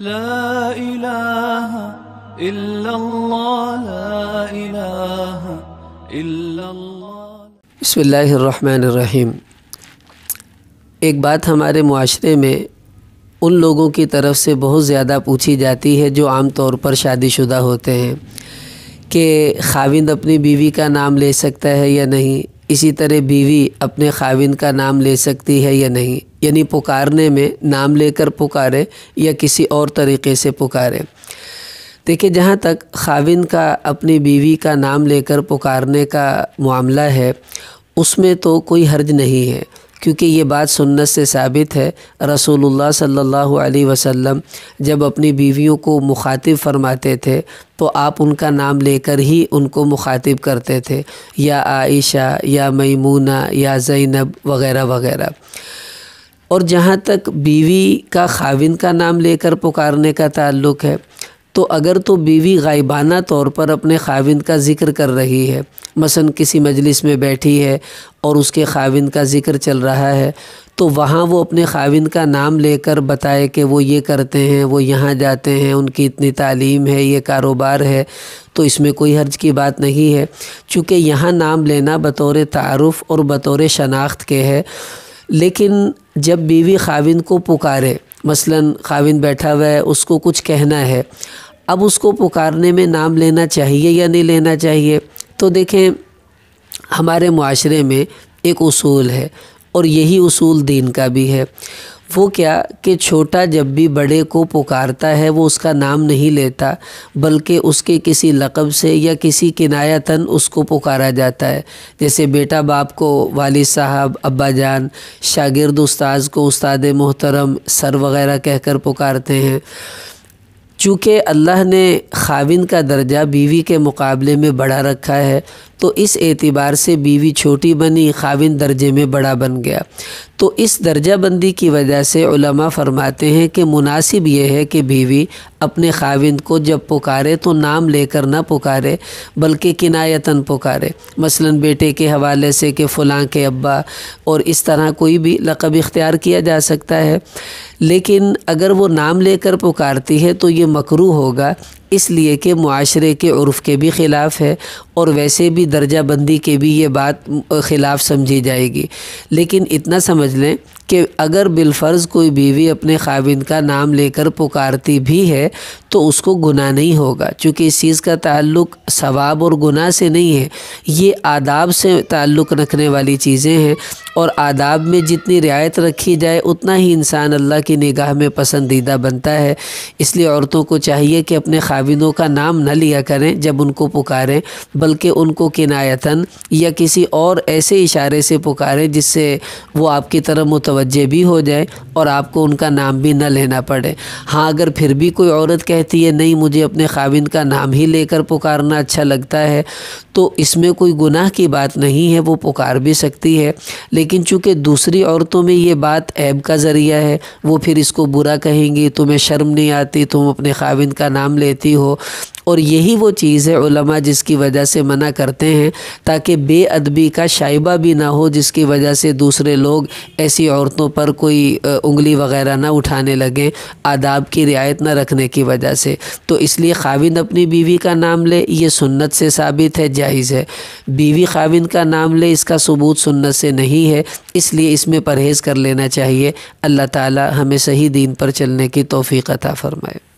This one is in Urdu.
لا الہ الا اللہ لا الہ الا اللہ۔ بسم اللہ الرحمن الرحیم۔ ایک بات ہمارے معاشرے میں ان لوگوں کی طرف سے بہت زیادہ پوچھی جاتی ہے جو عام طور پر شادی شدہ ہوتے ہیں کہ خاوند اپنی بیوی کا نام لے سکتا ہے یا نہیں، اسی طرح بیوی اپنے خاوند کا نام لے سکتی ہے یا نہیں، یعنی پکارنے میں نام لے کر پکارے یا کسی اور طریقے سے پکارے۔ دیکھیں، جہاں تک خاوند کا اپنی بیوی کا نام لے کر پکارنے کا معاملہ ہے اس میں تو کوئی حرج نہیں ہے، کیونکہ یہ بات سنت سے ثابت ہے۔ رسول اللہ صلی اللہ علیہ وسلم جب اپنی بیویوں کو مخاطب فرماتے تھے تو آپ ان کا نام لے کر ہی ان کو مخاطب کرتے تھے، یا عائشہ یا میمونہ یا زینب وغیرہ وغیرہ۔ اور جہاں تک بیوی کا خاوند کا نام لے کر پکارنے کا تعلق ہے تو اگر تو بیوی غائبانہ طور پر اپنے خاوند کا ذکر کر رہی ہے، مثلا کسی مجلس میں بیٹھی ہے اور اس کے خاوند کا ذکر چل رہا ہے، تو وہاں وہ اپنے خاوند کا نام لے کر بتائے کہ وہ یہ کرتے ہیں، وہ یہاں جاتے ہیں، ان کی اتنی تعلیم ہے، یہ کاروبار ہے، تو اس میں کوئی حرج کی بات نہیں ہے، چونکہ یہاں نام لینا بطور تعارف اور بطور شناخت کے ہے۔ لیکن جب بیوی خاوند کو پکارے، مثلا خاوند بیٹھا ہوا ہے، اس کو کچھ کہنا ہے، اب اس کو پکارنے میں نام لینا چاہیے یا نہیں لینا چاہیے؟ تو دیکھیں، ہمارے معاشرے میں ایک اصول ہے اور یہی اصول دین کا بھی ہے۔ وہ کیا کہ چھوٹا جب بھی بڑے کو پکارتا ہے وہ اس کا نام نہیں لیتا، بلکہ اس کے کسی لقب سے یا کسی کنایتاً اس کو پکارا جاتا ہے۔ جیسے بیٹا باپ کو والد صاحب، ابا جان، شاگرد استاذ کو استاد محترم، سر وغیرہ کہہ کر پکارتے ہیں۔ چونکہ اللہ نے خاوند کا درجہ بیوی کے مقابلے میں بڑا رکھا ہے تو اس اعتبار سے بیوی چھوٹی بنی، خاوند درجے میں بڑا بن گیا۔ تو اس درجہ بندی کی وجہ سے علماء فرماتے ہیں کہ مناسب یہ ہے کہ بیوی اپنے خاوند کو جب پکارے تو نام لے کر نہ پکارے بلکہ کنایتاً پکارے، مثلا بیٹے کے حوالے سے کہ فلاں کے ابا، اور اس طرح کوئی بھی لقب اختیار کیا جا سکتا ہے۔ لیکن اگر وہ نام لے کر پکارتی ہے تو یہ مکروہ ہوگا، اس لیے کہ معاشرے کے عرف کے بھی خلاف ہے اور ویسے بھی درجہ بندی کے بھی یہ بات خلاف سمجھی جائے گی۔ لیکن اتنا سمجھ لیں کہ اگر بالفرض کوئی بیوی اپنے خاوند کا نام لے کر پکارتی بھی ہے تو اس کو گناہ نہیں ہوگا، چونکہ اس چیز کا تعلق ثواب اور گناہ سے نہیں ہے، یہ آداب سے تعلق رکھنے والی چیزیں ہیں، اور آداب میں جتنی رعایت رکھی جائے اتنا ہی انسان اللہ کی نگاہ میں پسندیدہ بنتا ہے۔ اس لیے عورتوں کو چاہیے کہ اپنے خاوندوں کا نام نہ لیا کریں جب ان کو پکاریں، بلکہ ان کو کنایتاً یا کسی اور ایسے اشارے سے پکاریں جس سے وہ آپ کی طرف متوجہ بھی ہو جائے اور آپ کو ان کا نام بھی نہ لینا پڑے۔ ہاں، اگر پھر بھی کوئی عورت کہتی ہے نہیں مجھے اپنے خاوند کا نام ہی لے کر پکارنا اچھا لگتا ہے تو اس میں کوئی گناہ کی بات نہیں ہے، وہ پکار بھی سکتی ہے۔ لیکن چونکہ دوسری عورتوں میں یہ بات عیب کا ذریعہ ہے، وہ پھر اس کو برا کہیں گی، تمہیں شرم نہیں آتی، تم اپنے خاوند کا نام لیتی ہو، اور یہی وہ چیز ہے علماء جس کی وجہ سے منع کرتے ہیں تاکہ بے ادبی کا شائبہ بھی نہ ہو، جس کی وجہ سے دوسرے لوگ ایسی عورتوں پر کوئی انگلی وغیرہ نہ اٹھانے لگیں آداب کی رعایت نہ رکھنے کی وجہ سے۔ تو اس لیے خاوند اپنی بیوی کا نام لے، یہ سنت سے ثابت ہے، جائز ہے۔ بیوی خاوند کا نام لے، اس کا ثبوت سنت سے نہیں ہے، اس لیے اس میں پرہیز کر لینا چاہیے۔ اللہ تعالی ہمیں صحیح دین پر چلنے کی توفیق عطا فرمائے۔